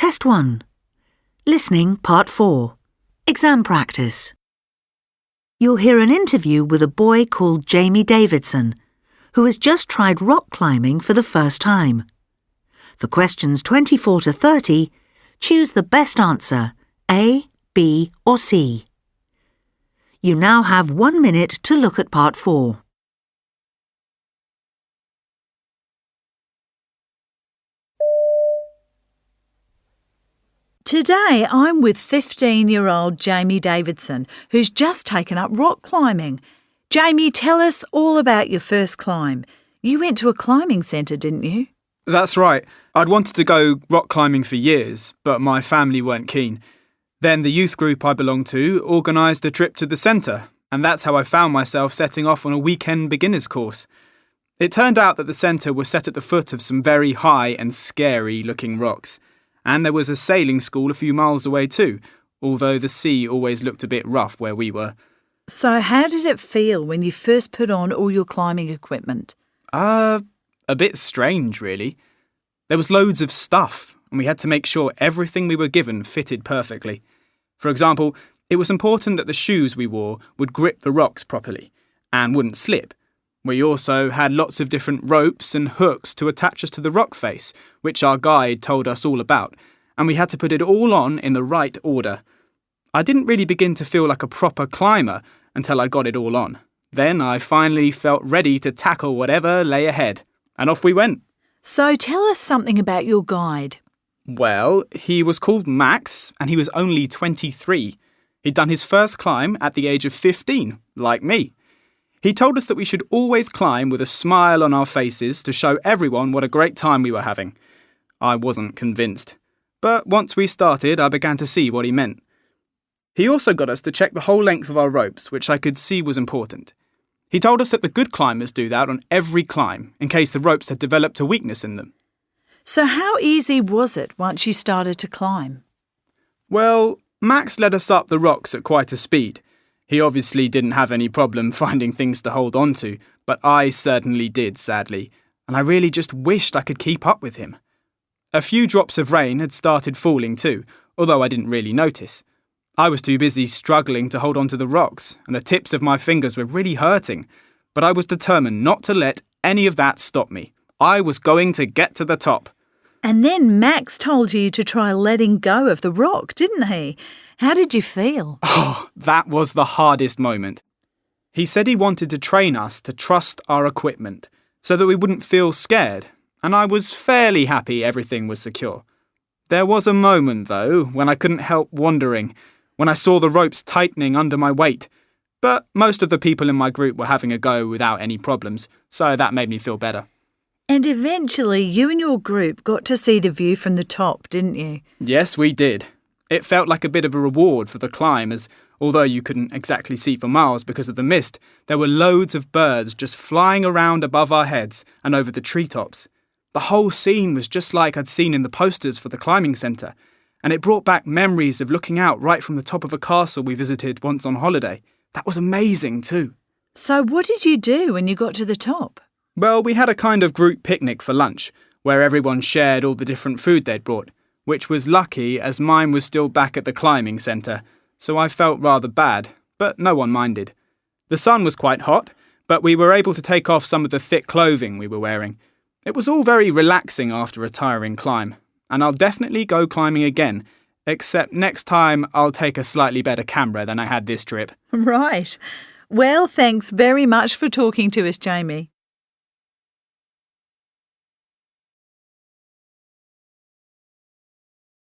Test 1. Listening Part 4. Exam practice. You'll hear an interview with a boy called Jamie Davidson, who has just tried rock climbing for the first time. For questions 24 to 30, choose the best answer, A, B or C. You now have 1 minute to look at Part 4. Today I'm with 15-year-old Jamie Davidson, who's just taken up rock climbing. Jamie, tell us all about your first climb. You went to a climbing centre, didn't you? That's right. I'd wanted to go rock climbing for years, but my family weren't keen. Then the youth group I belonged to organised a trip to the centre, and that's how I found myself setting off on a weekend beginners course. It turned out that the centre was set at the foot of some very high and scary-looking rocks. And there was a sailing school a few miles away too, although the sea always looked a bit rough where we were. So how did it feel when you first put on all your climbing equipment? A bit strange, really. There was loads of stuff, and we had to make sure everything we were given fitted perfectly. For example, it was important that the shoes we wore would grip the rocks properly and wouldn't slip. We also had lots of different ropes and hooks to attach us to the rock face, which our guide told us all about, and we had to put it all on in the right order. I didn't really begin to feel like a proper climber until I got it all on. Then I finally felt ready to tackle whatever lay ahead, and off we went. So tell us something about your guide. Well, he was called Max, and he was only 23. He'd done his first climb at the age of 15, like me. He told us that we should always climb with a smile on our faces to show everyone what a great time we were having. I wasn't convinced, but once we started, I began to see what he meant. He also got us to check the whole length of our ropes, which I could see was important. He told us that the good climbers do that on every climb, in case the ropes had developed a weakness in them. So how easy was it once you started to climb? Well, Max led us up the rocks at quite a speed. He obviously didn't have any problem finding things to hold on to, but I certainly did, sadly, and I really just wished I could keep up with him. A few drops of rain had started falling too, although I didn't really notice. I was too busy struggling to hold on to the rocks, and the tips of my fingers were really hurting, but I was determined not to let any of that stop me. I was going to get to the top. And then Max told you to try letting go of the rock, didn't he? How did you feel? Oh, that was the hardest moment. He said he wanted to train us to trust our equipment so that we wouldn't feel scared, and I was fairly happy everything was secure. There was a moment, though, when I couldn't help wondering, when I saw the ropes tightening under my weight. But most of the people in my group were having a go without any problems, so that made me feel better. And eventually you and your group got to see the view from the top, didn't you? Yes, we did. It felt like a bit of a reward for the climb, as although you couldn't exactly see for miles because of the mist, there were loads of birds just flying around above our heads and over the treetops. The whole scene was just like I'd seen in the posters for the climbing centre, and it brought back memories of looking out right from the top of a castle we visited once on holiday. That was amazing too. So what did you do when you got to the top? Well, we had a kind of group picnic for lunch, where everyone shared all the different food they'd brought, which was lucky as mine was still back at the climbing centre, so I felt rather bad, but no one minded. The sun was quite hot, but we were able to take off some of the thick clothing we were wearing. It was all very relaxing after a tiring climb, and I'll definitely go climbing again, except next time I'll take a slightly better camera than I had this trip. Right. Well, thanks very much for talking to us, Jamie.